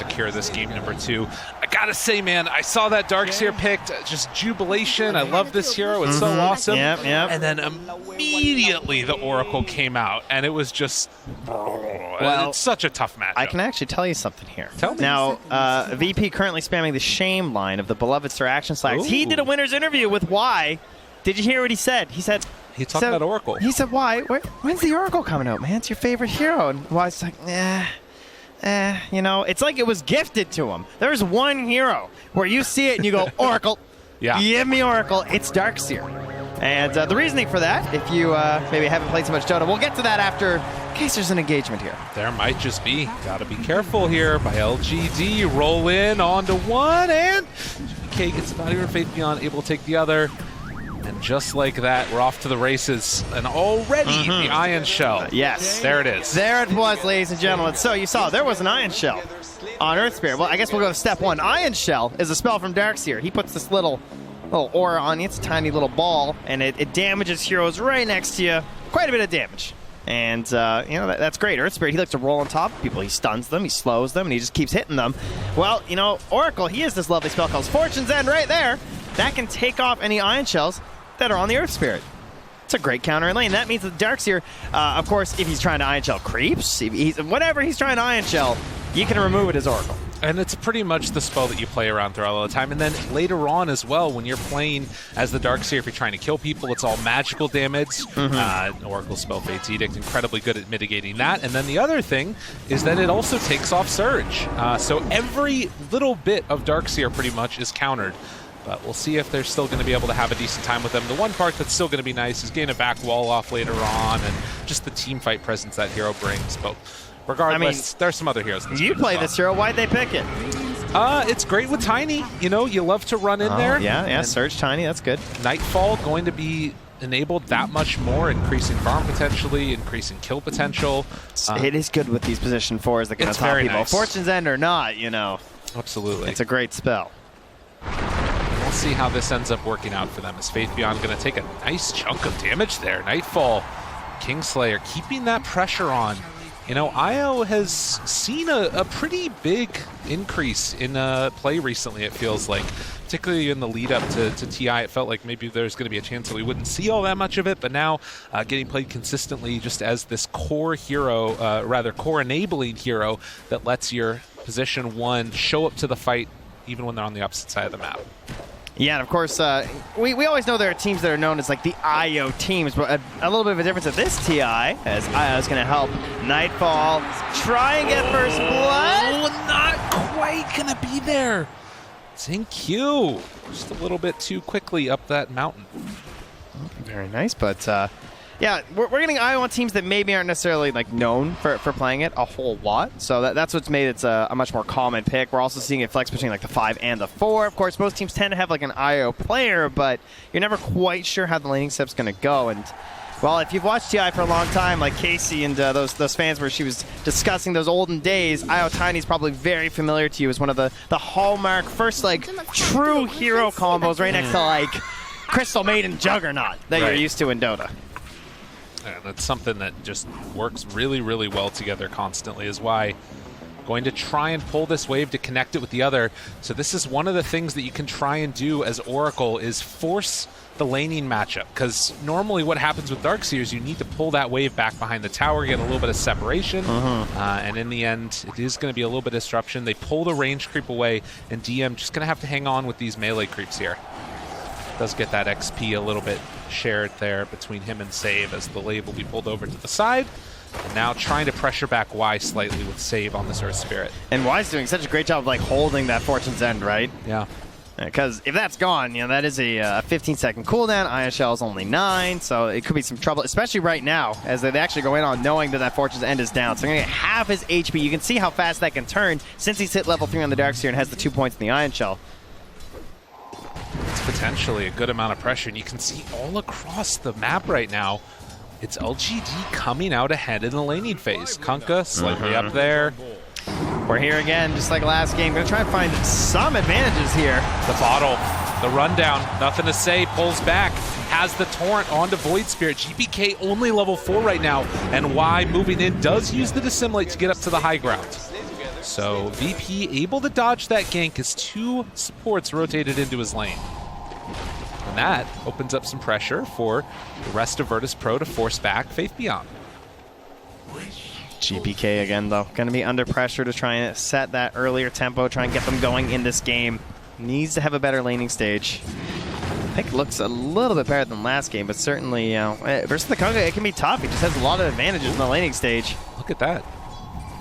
secure this game number 2. I gotta say, man, I saw that Darkseer picked, just jubilation. I love this hero. It's so awesome. Yep. And then immediately the Oracle came out, and it was just, it's such a tough matchup. I can actually tell you something here. Tell me. Now, VP currently spamming the shame line of the beloved Sir Action Slacks. He did a winner's interview with Y. Did you hear what he said? He said... He talked about Oracle. He said, "Why? When's the Oracle coming out, man? It's your favorite hero." And Why's like, you know, it's like it was gifted to him. There's one hero where you see it and you go, Oracle. Yeah. Give me Oracle. It's Darkseer. And the reasoning for that, if you maybe haven't played so much Dota, we'll get to that after, in case there's an engagement here. There might just be. Gotta be careful here by LGD. Roll in onto one, and GBK gets the body of Faith Beyond, able to take the other. And just like that, we're off to the races. And already the Ion Shell. Yes. There it is. There it was, ladies and gentlemen. So you saw there was an Ion Shell on Earth Spirit. Well, I guess we'll go to step 1. Ion Shell is a spell from Darkseer. He puts this little aura on you. It's a tiny little ball, and it damages heroes right next to you. Quite a bit of damage. And, you know, that's great. Earth Spirit, he likes to roll on top of people. He stuns them, he slows them, and he just keeps hitting them. Well, you know, Oracle, he has this lovely spell called Fortune's End right there. That can take off any Ion Shells that are on the Earth Spirit. It's a great counter in lane. That means that Darkseer, of course, if he's trying to Ion Shell creeps, whatever he's trying to Ion Shell, you can remove it as Oracle. And it's pretty much the spell that you play around throughout all the time. And then later on as well, when you're playing as the Darkseer, if you're trying to kill people, it's all magical damage. Oracle spell Fate's Edict, incredibly good at mitigating that. And then the other thing is that it also takes off Surge. So every little bit of Darkseer pretty much is countered. But we'll see if they're still going to be able to have a decent time with them. The one part that's still going to be nice is getting a back wall off later on and just the team fight presence that hero brings. But regardless, there's some other heroes. You play this hero. Why'd they pick it? It's great with Tiny. You know, you love to run in there. Yeah, Surge Tiny. That's good. Nightfall going to be enabled that much more, increasing farm potentially, increasing kill potential. It is good with these position 4s that can top people. Nice. Fortune's End or not, you know. Absolutely. It's a great spell. We'll see how this ends up working out for them. Is Faith Beyond going to take a nice chunk of damage there? Nightfall, Kingslayer, keeping that pressure on. You know, IO has seen a pretty big increase in play recently, it feels like. Particularly in the lead up to TI, it felt like maybe there's going to be a chance that we wouldn't see all that much of it, but now getting played consistently just as this core hero, core enabling hero that lets your position 1 show up to the fight even when they're on the opposite side of the map. Yeah, and of course, we always know there are teams that are known as like the IO teams, but a little bit of a difference at this TI, as IO is going to help Nightfall try and get first blood. Oh, not quite going to be there. Q, just a little bit too quickly up that mountain. Very nice, but yeah, we're getting IO on teams that maybe aren't necessarily like known for playing it a whole lot. So that's what's made it a much more common pick. We're also seeing it flex between like the 5 and the 4. Of course, most teams tend to have like an IO player, but you're never quite sure how the laning step's going to go. And well, if you've watched TI for a long time, like Casey and those fans where she was discussing those olden days, IO Tiny is probably very familiar to you as one of the hallmark first like true hero combos right next to like Crystal Maiden Juggernaut that you're used to in Dota. And that's something that just works really, really well together constantly, is why going to try and pull this wave to connect it with the other. So this is one of the things that you can try and do as Oracle is force the laning matchup, because normally what happens with Darkseer is you need to pull that wave back behind the tower, get a little bit of separation, and in the end it is going to be a little bit of disruption. They pull the range creep away, and DM just going to have to hang on with these melee creeps here. Does get that XP a little bit shared there between him and Save, as the wave will be pulled over to the side. And now trying to pressure back Y slightly with Save on this Earth Spirit. And Y's doing such a great job of like holding that Fortune's End, right? Yeah. Because if that's gone, you know, that is a 15-second cooldown. Ion Shell is only 9, so it could be some trouble, especially right now, as they actually go in on knowing that Fortune's End is down. So they're going to get half his HP. You can see how fast that can turn since he's hit level 3 on the Darkseer and has the 2 points in the Ion Shell. It's potentially a good amount of pressure, and you can see all across the map right now, it's LGD coming out ahead in the laning phase. Kunkka slightly up there. We're here again, just like last game. Going to try and find some advantages here. The bottle, the rundown, nothing to say, pulls back, has the torrent onto Void Spirit. GBK only level 4 right now, and Y moving in does use the dissimilate to get up to the high ground. So VP able to dodge that gank as 2 supports rotated into his lane. And that opens up some pressure for the rest of Virtus Pro to force back Faith Beyond. GPK again, though, going to be under pressure to try and set that earlier tempo, try and get them going in this game. Needs to have a better laning stage. I think it looks a little bit better than last game, but certainly, versus the Kunga, it can be tough. He just has a lot of advantages in the laning stage. Look at that.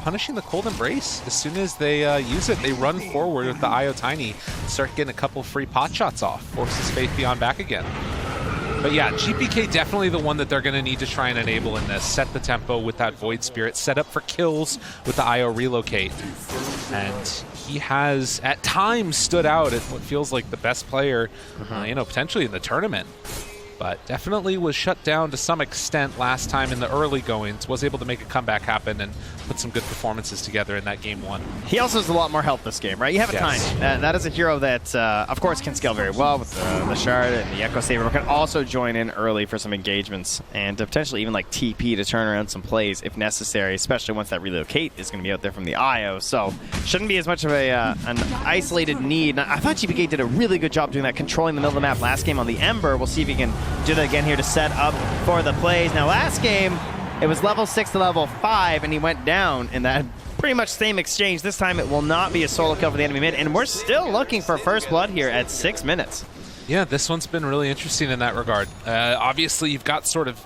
Punishing the Cold Embrace. As soon as they use it, they run forward with the IO Tiny, start getting a couple free pot shots off, forces Faith Beyond back again. But yeah, GPK definitely the one that they're going to need to try and enable in this. Set the tempo with that Void Spirit, set up for kills with the IO Relocate. And he has, at times, stood out as what feels like the best player, potentially in the tournament. But definitely was shut down to some extent last time in the early goings, was able to make a comeback happen and put some good performances together in that game 1. He also has a lot more health this game, right? You have a Tiny. That is a hero that, of course, can scale very well with the Shard and the Echo Saber, but can also join in early for some engagements and potentially even like TP to turn around some plays if necessary, especially once that Relocate is going to be out there from the IO. So shouldn't be as much of an isolated need. I thought GPK did a really good job doing that, controlling the middle of the map last game on the Ember. We'll see if he can do that again here to set up for the plays. Now, last game, it was level 6 to level 5, and he went down in that pretty much same exchange. This time, it will not be a solo kill for the enemy mid, and we're still looking for first blood here at 6 minutes. Yeah, this one's been really interesting in that regard. Obviously, you've got sort of,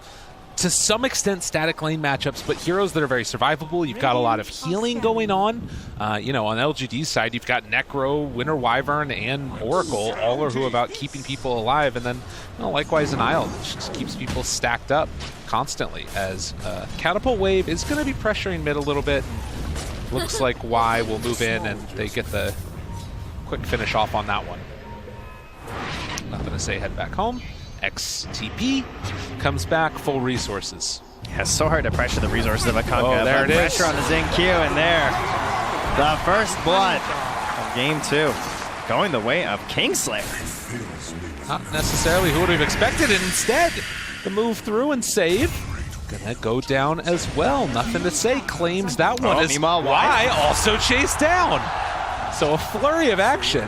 to some extent, static lane matchups, but heroes that are very survivable. You've got a lot of healing going on. On LGD's side, you've got Necro, Winter Wyvern, and Oracle, all are who about keeping people alive. And then, likewise, an Isle that just keeps people stacked up constantly, as Catapult Wave is going to be pressuring mid a little bit. Looks like Y will move in, and they get the quick finish off on that one. Nothing to say, head back home. XTP comes back, full resources. Yeah, it's so hard to pressure the resources of a Kunga. Oh, there it is. Pressure on the Zing Q, and there. The first blood of game 2. Going the way of Kingslayer. Not necessarily who would have expected it. Instead, the move through and save. Gonna go down as well. Nothing to say. Claims that one as meanwhile, Y also chased down. So a flurry of action.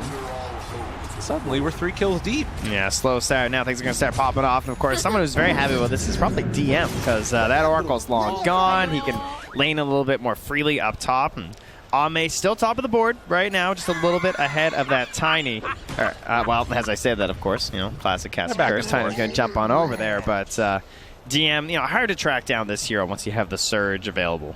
Suddenly, we're 3 kills deep. Yeah, slow start. Now things are going to start popping off. And of course, someone who's very happy with this is probably DM, because that Oracle's long gone. He can lane a little bit more freely up top. And Ame still top of the board right now, just a little bit ahead of that Tiny. Well, as I said that, of course, classic cast curse. Tiny's going to jump on over there, but DM, hard to track down this hero once you have the Surge available.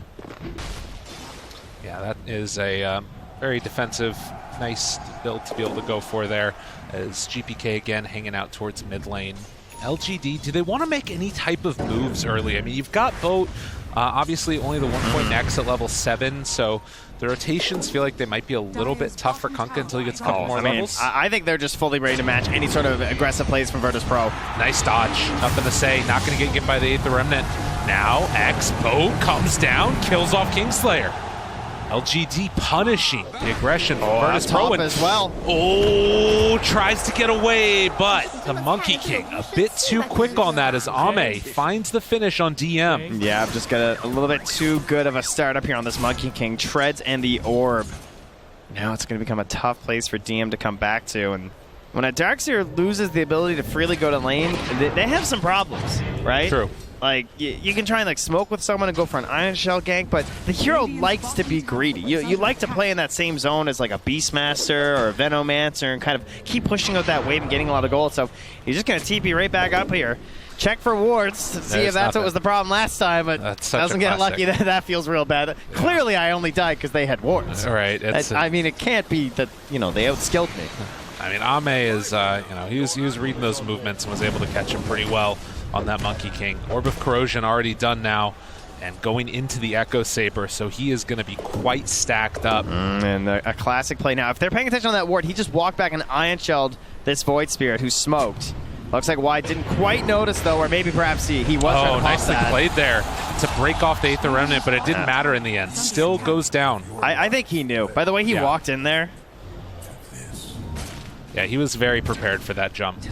Yeah, that is a very defensive, nice build to be able to go for there, as GPK again hanging out towards mid lane. LGD, do they want to make any type of moves early? I mean, you've got Boat, obviously only the 1-point Nex at level 7, so the rotations feel like they might be a little bit tough for Kunkka until he gets a couple more levels. I think they're just fully ready to match any sort of aggressive plays from Virtus Pro. Nice dodge, nothing to say, not going to get by the 8th Remnant. Now, Boat comes down, kills off Kingslayer. LGD punishing the aggression from Virtus Pro as well. Oh, tries to get away, but the Monkey King a bit too quick on that as Ame finds the finish on DM. Yeah, I've just got a little bit too good of a start up here on this Monkey King. Treads and the Orb. Now it's going to become a tough place for DM to come back to. And when a Darkseer loses the ability to freely go to lane, they have some problems, right? True. Like, you can try and smoke with someone and go for an Iron Shell gank, but the hero likes to be greedy. You like to play in that same zone as like a Beastmaster or a Venomancer and kind of keep pushing out that wave and getting a lot of gold. So he's just going to TP right back up here. Check for wards to see if that's what was the problem last time, but doesn't get lucky. That feels real bad. Yeah. Clearly, I only died because they had wards. All right. I mean, it can't be that, they outskilled me. I mean, Ame is, he was reading those movements and was able to catch him pretty well on that Monkey King. Orb of Corrosion already done now and going into the Echo Saber, so he is going to be quite stacked up. And a classic play. Now, if they're paying attention on that ward, he just walked back and Iron Shelled this Void Spirit who smoked. Looks like Y didn't quite notice, though, or maybe perhaps he was trying to nicely played there to break off the 8th Remnant, but it didn't matter in the end. Still goes down. I think he knew. By the way he walked in there. Yeah, he was very prepared for that jump.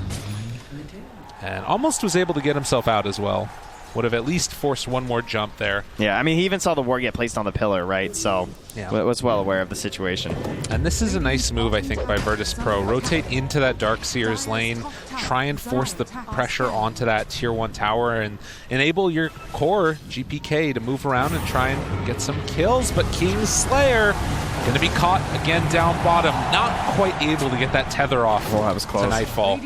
And almost was able to get himself out as well. would have at least forced one more jump there. Yeah, I mean, he even saw the ward get placed on the pillar, right? So was well aware of the situation. And this is a nice move, I think, by Virtus Pro. Rotate into that Darkseer's lane, try and force the pressure onto that tier 1 tower, and enable your core, GPK, to move around and try and get some kills. But King's Slayer going to be caught again down bottom, not quite able to get that tether off. Oh, that was close. To Nightfall.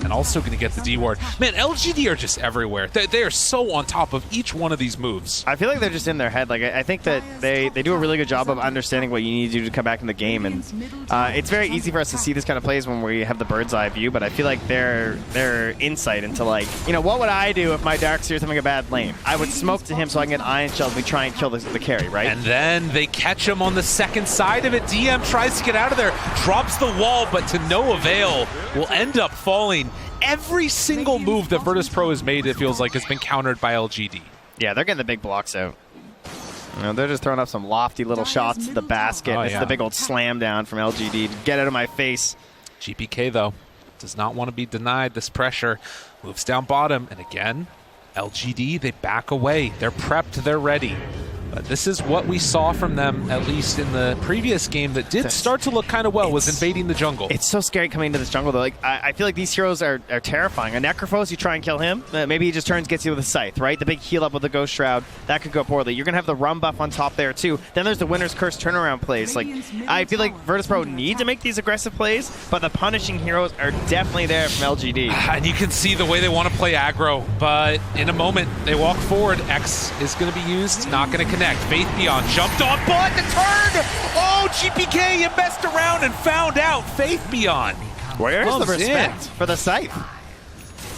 And also going to get the D ward. Man, LGD are just everywhere. They are so on top of each one of these moves. I feel like they're just in their head. Like, I think that they do a really good job of understanding what you need to do to come back in the game. And it's very easy for us to see this kind of plays when we have the bird's eye view, but I feel like their insight into, like, you know, what would I do if my Darkseer is having a bad lane? I would smoke to him so I can get Ion Shell and try and kill the carry, right? And then they catch him on the second side of it. DM tries to get out of there, drops the wall, but to no avail, will end up falling. Every single move that Virtus Pro has made, it feels like, has been countered by LGD. Yeah, they're getting the big blocks out. You know, they're just throwing up some lofty little shots to the basket. It's the big old slam down from LGD to get out of my face. GPK, though, does not want to be denied this pressure. Moves down bottom, and again, LGD, they back away. They're prepped, they're ready. But this is what we saw from them, at least in the previous game, that did start to look kind of well, was invading the jungle. It's so scary coming into this jungle, though. Like, I feel like these heroes are terrifying. A Necrophos, you try and kill him, maybe he just turns, gets you with a Scythe, right? The big heal up with the Ghost Shroud, that could go poorly. You're going to have the Rum buff on top there, too. Then there's the Winter's Curse turnaround plays. Like, I feel like Virtus Pro need to make these aggressive plays, but the punishing heroes are definitely there from LGD. And you can see the way they want to play aggro, but in a moment, they walk forward. X is going to be used, not going to connect. Faith Beyond jumped on, but the turn! Oh, GPK, you messed around and found out. Faith Beyond. Where's the respect for the Scythe?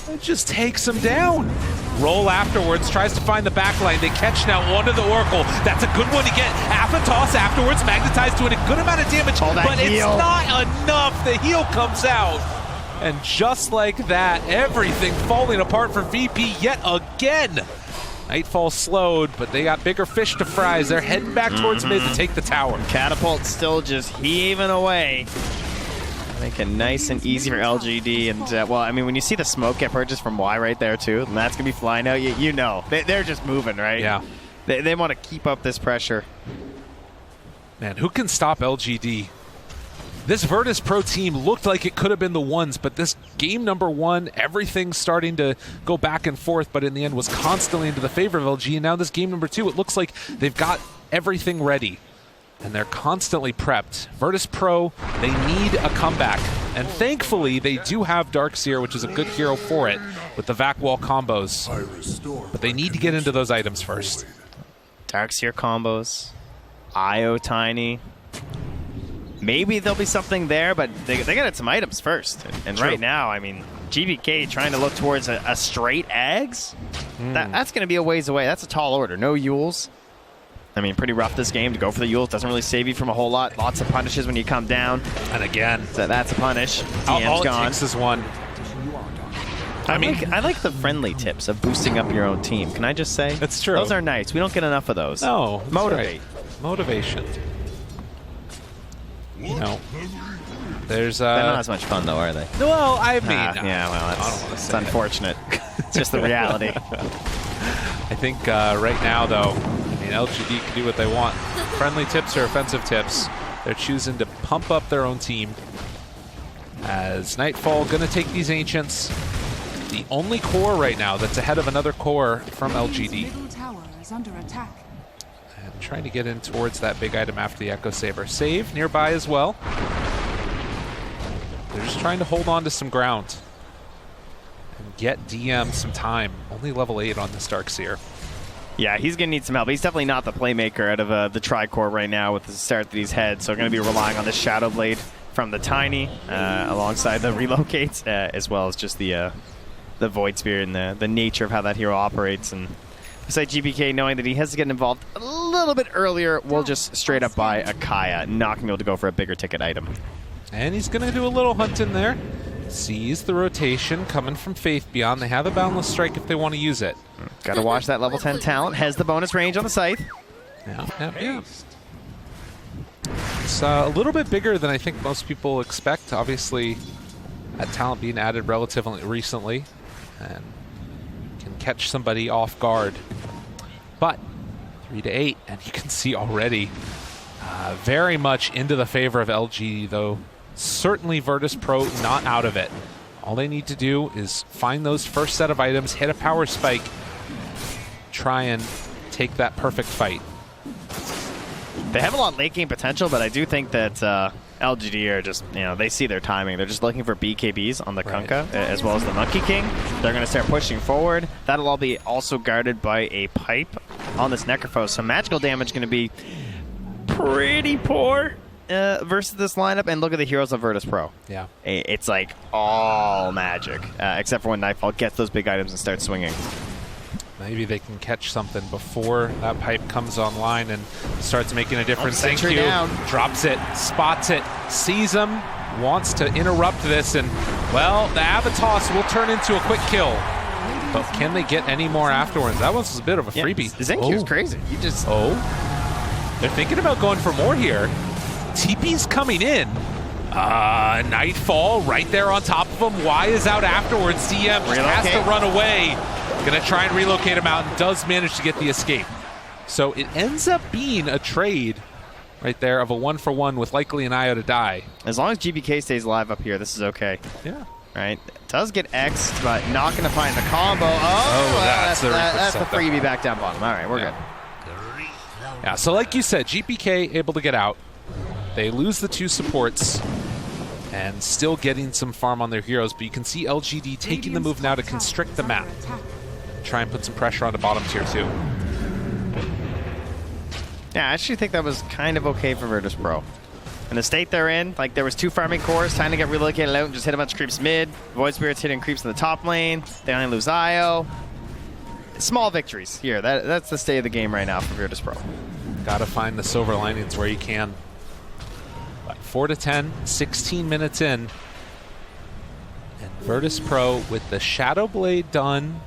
It just takes him down. Roll afterwards, tries to find the backline. They catch now onto the Oracle. That's a good one to get. Half a toss afterwards, magnetized doing a good amount of damage, but it's not enough. The heal comes out. And just like that, everything falling apart for VP yet again. Nightfall slowed, but they got bigger fish to fry as they're heading back towards mid to take the tower. Catapult still just heaving away. Make it nice and easy for LGD. And, well, I mean, when you see the smoke get purchased from Y right there, too, and that's going to be flying out, you know. They're just moving, right? Yeah. They want to keep up this pressure. Man, who can stop LGD? This Virtus Pro team looked like it could have been the ones, but this game number 1, everything's starting to go back and forth, but in the end was constantly into the favor of LG. And now this game number 2, it looks like they've got everything ready, and they're constantly prepped. Virtus Pro, they need a comeback, and thankfully they do have Darkseer, which is a good hero for it, with the Vac Wall combos. But they need to get into those items first. Darkseer combos, IO Tiny. Maybe there'll be something there, but they got some items first. And right now, I mean, GBK trying to look towards a straight Ags? That's going to be a ways away. That's a tall order. No Yules. I mean, pretty rough this game to go for the Yules. Doesn't really save you from a whole lot. Lots of punishes when you come down. And again, so that's a punish. all gone. It takes is one. I like the friendly tips of boosting up your own team. Can I just say? That's true. Those are nice. We don't get enough of those. No. Motivate. Right. Motivation. You know, there's they're not as much fun though, are they? Well, I mean, yeah, well, I don't want to say it's unfortunate. It's just the reality. I think right now, though, I mean, LGD can do what they want. Friendly tips or offensive tips, they're choosing to pump up their own team. As Nightfall going to take these Ancients, the only core right now that's ahead of another core from LGD. And trying to get in towards that big item after the Echo Saber. Save nearby as well. They're just trying to hold on to some ground and get DM some time. Only level 8 on this Darkseer. Yeah, he's going to need some help. He's definitely not the playmaker out of the Tri-Core right now with the start that he's had, so going to be relying on the Shadow Blade from the Tiny alongside the Relocates, as well as just the Void Spear and the nature of how that hero operates. And besides GBK knowing that he has to get involved a little bit earlier, we'll just straight up buy a Kaya, not going to be able to go for a bigger ticket item. And he's going to do a little hunt in there. Sees the rotation coming from Faith Beyond. They have a Boundless Strike if they want to use it. Got to watch that level 10 talent. Has the bonus range on the Scythe. Yeah. It's a little bit bigger than I think most people expect. Obviously, that talent being added relatively recently. And can catch somebody off guard. But 3-8, and you can see already very much into the favor of LGD, though certainly Virtus Pro not out of it. All they need to do is find those first set of items, hit a power spike, try and take that perfect fight. They have a lot of late game potential, but I do think that LGD are just, they see their timing. They're just looking for BKBs on the Kunkka as well as the Monkey King. They're going to start pushing forward. That'll all be also guarded by a pipe on this Necrophos. So magical damage going to be pretty poor versus this lineup. And look at the heroes of Virtus Pro. Yeah. It's like all magic, except for when Nightfall gets those big items and starts swinging. Maybe they can catch something before that pipe comes online and starts making a difference. Thank you. Drops it, spots it, sees him, wants to interrupt this, and, well, the Avatos will turn into a quick kill. But can they get any more afterwards? That was a bit of a freebie. Zenkyu's crazy. You just... They're thinking about going for more here. TP's coming in. Nightfall right there on top of him. Y is out afterwards. DM just has to run away. Gonna try and relocate him out, and does manage to get the escape. So it ends up being a trade right there of a 1-for-1 with likely an IO to die. As long as GBK stays alive up here, this is okay. Yeah. Right. Does get X'd, but not gonna find the combo. That's the freebie back down bottom. All right, we're good. Yeah, so like you said, GPK able to get out. They lose the 2 supports and still getting some farm on their heroes, but you can see LGD taking the move now to constrict the map. Try and put some pressure on the bottom tier too. Yeah, I actually think that was kind of okay for Virtus Pro. In the state they're in, like there was 2 farming cores, time to get relocated out and just hit a bunch of creeps mid. Void Spirit's hitting creeps in the top lane. They only lose IO. Small victories here. That's the state of the game right now for Virtus Pro. Gotta find the silver linings where you can. But 4-10, 16 minutes in. And Virtus Pro with the Shadow Blade done.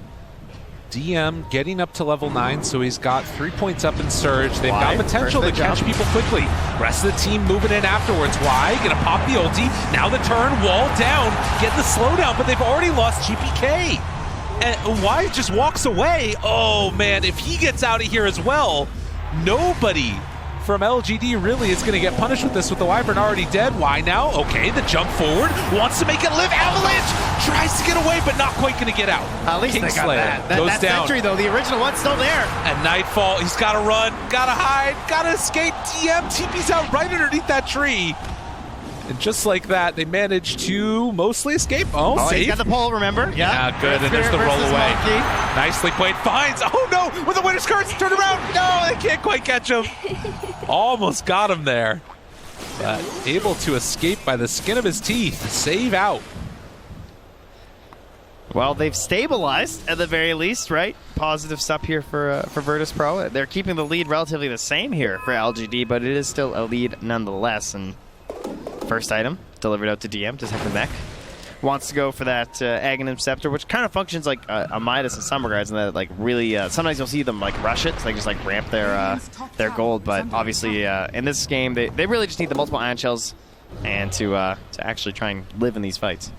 DM getting up to level 9, so he's got 3 points up in Surge. They've got potential to catch people quickly. Rest of the team moving in afterwards. Y gonna pop the ulti. Now the turn, wall down, get the slowdown, but they've already lost GPK. And Y just walks away. Oh man, if he gets out of here as well, nobody from LGD really is going to get punished with this, with the Wyvern already dead. Why now? Okay, the jump forward, wants to make it live. Avalanche tries to get away, but not quite going to get out. At least they got that. Goes down. Sentry, though, the original one's still there. And Nightfall, he's got to run, got to hide, got to escape. DM TP's out right underneath that tree. And just like that, they managed to mostly escape. Safe. He's got the pole, remember? Yeah, good. And there's the roll away. Nicely played. Finds. Oh, no. With the winner's cards. Turn around. No, they can't quite catch him. Almost got him there. But able to escape by the skin of his teeth. Save out. Well, they've stabilized at the very least, right? Positive stuff here for Virtus Pro. They're keeping the lead relatively the same here for LGD, but it is still a lead nonetheless. And first item delivered out to DM to second mech. Wants to go for that Aghanim Scepter, which kind of functions like a Midas in some regards, and that like really sometimes you'll see them like rush it, so they just like ramp their gold. But obviously in this game, they really just need the multiple ion shells and to actually try and live in these fights.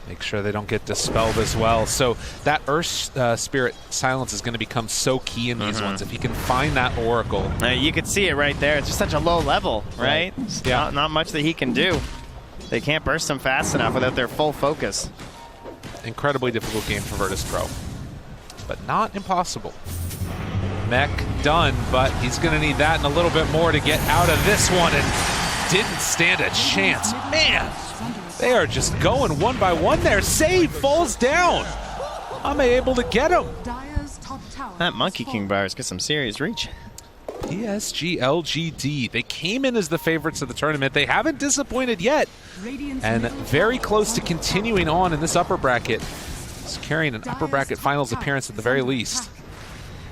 Make sure they don't get dispelled as well. So that Earth Spirit silence is going to become so key in these ones. If you can find that Oracle. You can see it right there. It's just such a low level, right? Yeah. Not much that he can do. They can't burst him fast enough without their full focus. Incredibly difficult game for Virtus Pro. But not impossible. Mech done, but he's going to need that and a little bit more to get out of this one. And didn't stand a chance. Man! They are just going one by one there. Save falls down. I'm able to get him. That Monkey King virus gets some serious reach. PSG LGD. They came in as the favorites of the tournament. They haven't disappointed yet. And very close to continuing on in this upper bracket. It's carrying an upper bracket finals appearance at the very least.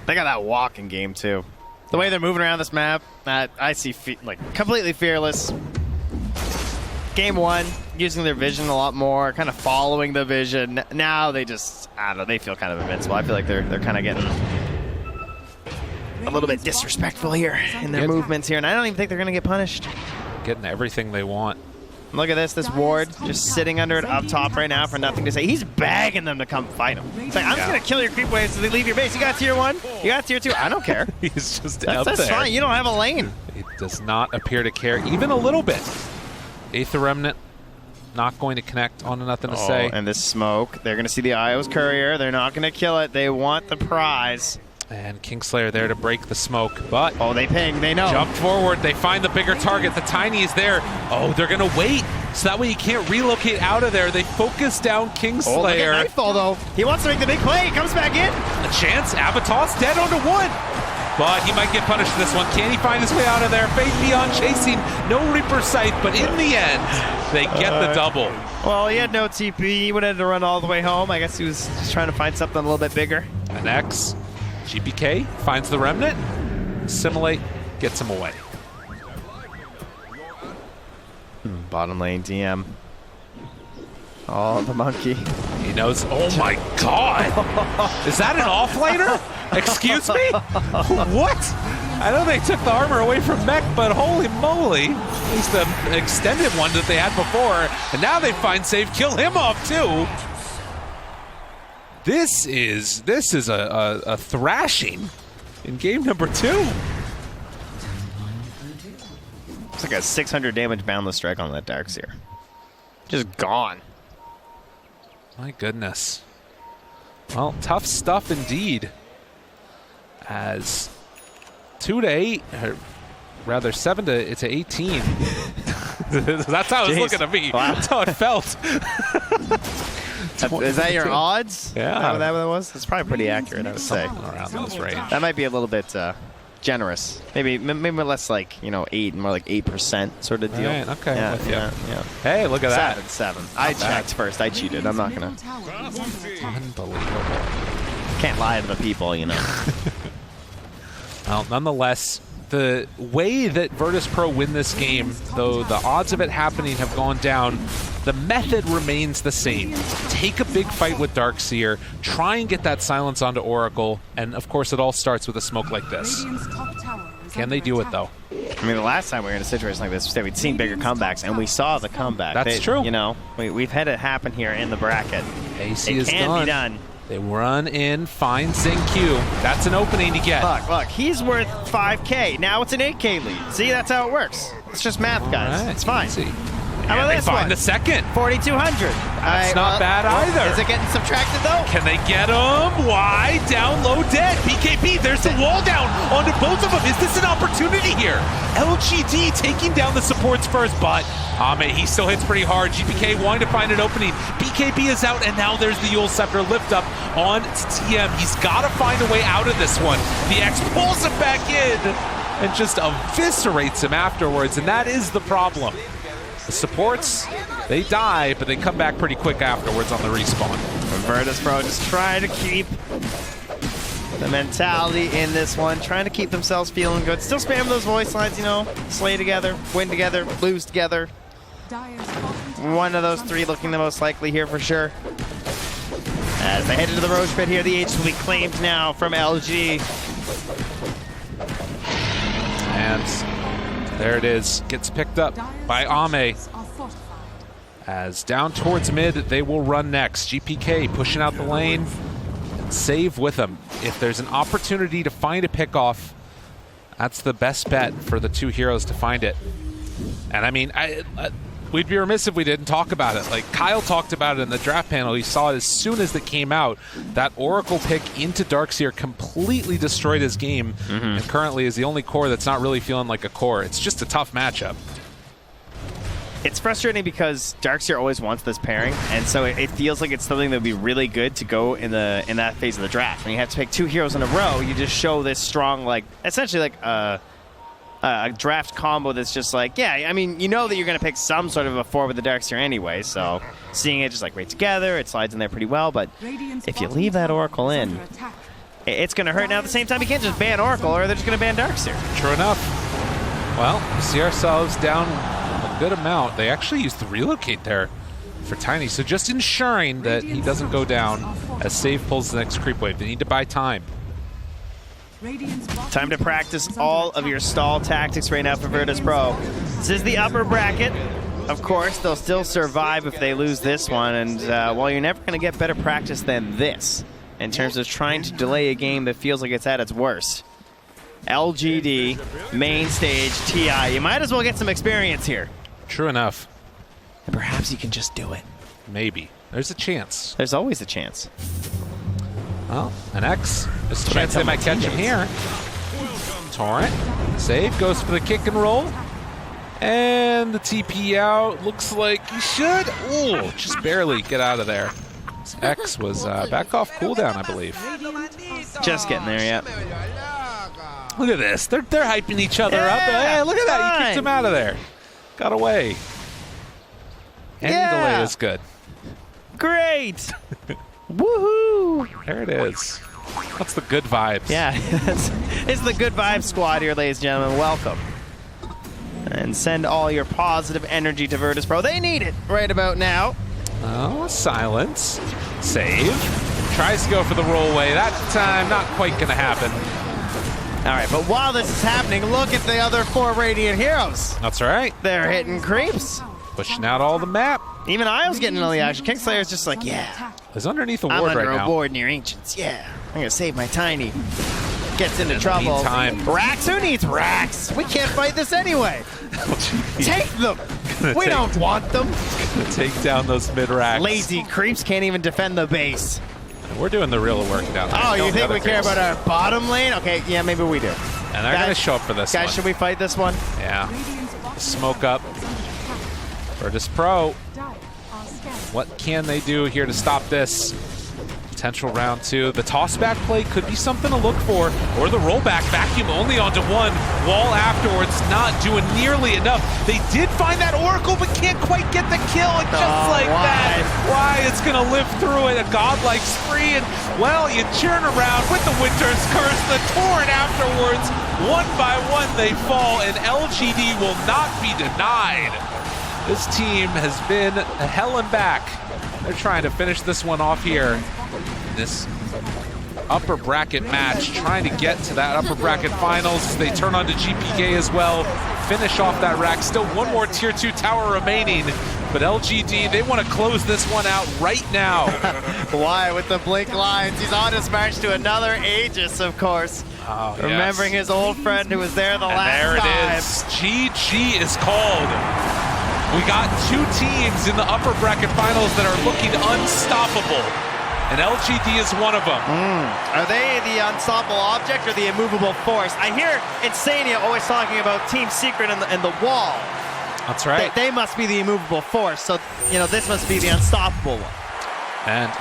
They got that walk in game too. The way they're moving around this map, I see like completely fearless. Game 1, using their vision a lot more, kind of following the vision. Now they just, I don't know, they feel kind of invincible. I feel like they're kind of getting a little bit disrespectful here in their movements here, and I don't even think they're going to get punished. Getting everything they want. Look at this ward just sitting under it up top right now for nothing to say. He's begging them to come fight him. It's like, I'm just going to kill your creep waves so they leave your base. You got tier 1, you got tier 2. I don't care. He's just out there. That's fine. You don't have a lane. He does not appear to care even a little bit. Aether Remnant not going to connect on nothing to say. And this smoke, they're going to see the Io's courier. They're not going to kill it. They want the prize. And Kingslayer there to break the smoke, but... Oh, they ping. They know. Jump forward. They find the bigger target. The Tiny is there. Oh, they're going to wait. So that way he can't relocate out of there. They focus down Kingslayer. Oh, look at Nightfall, though. He wants to make the big play. He comes back in. A chance. Avatos dead onto 1. But he might get punished for this one. Can he find his way out of there? Fade Beyond chasing. No Reaper Scythe, but in the end, they get the double. Well, he had no TP. He would have had to run all the way home. I guess he was just trying to find something a little bit bigger. An X. GPK finds the Remnant. Assimilate gets him away. Bottom lane DM. Oh, the monkey. He knows. Oh my god! Is that an offlaner? Excuse me? What? I know they took the armor away from Mech, but holy moly. At least the extended one that they had before. And now they find save, kill him off too. This is a thrashing in game number 2. It's like a 600 damage boundless strike on that Darkseer. Just gone. My goodness. Well, tough stuff indeed. As 2 to 8, or rather 7 to 18. That's how it was looking at me. Wow. That's how it felt. Is that your odds? Yeah. Is that what that was? It's probably pretty accurate, I would say. Around those range. That might be a little bit generous. Maybe less like, 8, more like 8% sort of deal. Right, okay. Yeah. Hey, look at that. 7. I checked first. I cheated. I'm not going to. Unbelievable. Can't lie to the people, Well, nonetheless, the way that Virtus Pro win this game, though the odds of it happening have gone down, the method remains the same. Take a big fight with Darkseer, try and get that silence onto Oracle, and of course it all starts with a smoke like this. Can they do it, though? I mean, the last time we were in a situation like this, we'd seen bigger comebacks, and we saw the comeback. That's true. We've had it happen here in the bracket. AC it can be done. They run in, find Q. That's an opening to get. Look, he's worth 5K. Now it's an 8K lead. See, that's how it works. It's just math, guys. It's fine. How about this one? Find the second. 4,200. That's not bad either. Is it getting subtracted, though? Can they get him? Why? Down low, dead. BKB, there's the wall down onto both of them. Is this an opportunity here? LGD taking down the supports first, but he still hits pretty hard. GPK wanting to find an opening. BKB is out, and now there's the Yule Scepter lift up on TM. He's got to find a way out of this one. The X pulls him back in and just eviscerates him afterwards, and that is the problem. The supports, they die, but they come back pretty quick afterwards on the respawn. Virtus Pro just trying to keep the mentality in this one, trying to keep themselves feeling good. Still spam those voice lines, slay together, win together, lose together. One of those 3 looking the most likely here for sure. As they head into the Roche pit here, the H will be claimed now from LG. And there it is, gets picked up by Ame. As down towards mid, they will run next. GPK pushing out the lane and save with them. If there's an opportunity to find a pickoff, that's the best bet for the 2 heroes to find it. And I mean, we'd be remiss if we didn't talk about it. Like Kyle talked about it in the draft panel. He saw it as soon as it came out. That Oracle pick into Darkseer completely destroyed his game, and currently is the only core that's not really feeling like a core. It's just a tough matchup. It's frustrating because Darkseer always wants this pairing, and so it feels like it's something that would be really good to go in that phase of the draft. When you have to pick 2 heroes in a row, you just show this strong, essentially a draft combo that's just like, I mean, that you're going to pick some sort of a 4 with the Darkseer anyway, so seeing it just right together, it slides in there pretty well, but if you leave that Oracle in, it's going to hurt. Now at the same time, you can't just ban Oracle or they're just going to ban Darkseer. True enough. Well, we see ourselves down a good amount. They actually used the relocate there for Tiny, so just ensuring that he doesn't go down as Save pulls the next creep wave. They need to buy time. Time to practice all of your stall tactics right now for Virtus Pro. This is the upper bracket. of course, they'll still survive if they lose this one. And, well, you're never going to get better practice than this in terms of trying to delay a game that feels like it's at its worst. LGD, main stage, TI. You might as well get some experience here. True enough. And perhaps you can just do it. Maybe. There's a chance. There's always a chance. Well, an X. There's a chance they might catch him here. Torrent. Save. Goes for the kick and roll. And the TP out. Looks like he should. Ooh, just barely get out of there. This X was back off cooldown, I believe. Just getting there, yeah. Look at this. They're hyping each other up. Hey, look at that. He kicked him out of there. Got away. Any delay is good. Great. Woohoo. There it is. That's the good vibes. Yeah, it's the good vibes squad here, ladies and gentlemen. Welcome. And send all your positive energy to Virtus Pro. They need it right about now. Oh, silence. Save. Tries to go for the rollaway. That time, not quite going to happen. All right, but while this is happening, look at the other 4 Radiant heroes. That's right. They're hitting creeps. Pushing out all the map. Even Isle's getting all the action. Kingslayer's just like, yeah. He's underneath a I'm ward under right a now. ward near Ancients. Yeah. I'm going to save my Tiny. Gets into trouble. Meantime. Rax? Who needs Rax? We can't fight this anyway. Take them. We don't want them. Take down those mid-racks. Lazy creeps can't even defend the base. We're doing the real work down there. Oh, you think we care about our bottom lane? Okay, yeah, maybe we do. And they're going to show up for this one. Guys, should we fight this one? Yeah. Smoke up. Virtus Pro. What can they do here to stop this? Potential round 2. The toss-back play could be something to look for. Or the rollback. Vacuum only onto one. Wall afterwards not doing nearly enough. They did find that Oracle, but can't quite get the kill. And just like that, why it's going to live through it. A godlike spree. And, well, you churn around with the Winter's Curse. The Torrent afterwards. One by one they fall. And LGD will not be denied. This team has been hell and back. They're trying to finish this one off here. This upper bracket match, trying to get to that upper bracket finals. They turn on to GPK as well. Finish off that rack. Still one more tier 2 tower remaining. But LGD, they want to close this one out right now. Why? With the blink lines. He's on his march to another Aegis, of course. Oh, remembering his old friend who was there the last time. There it is. GG is called. We got 2 teams in the upper bracket finals that are looking unstoppable. And LGD is one of them. Are they the unstoppable object or the immovable force? I hear Insania always talking about Team Secret and the wall. That's right. They must be the immovable force, so, you know, this must be the unstoppable one. And, of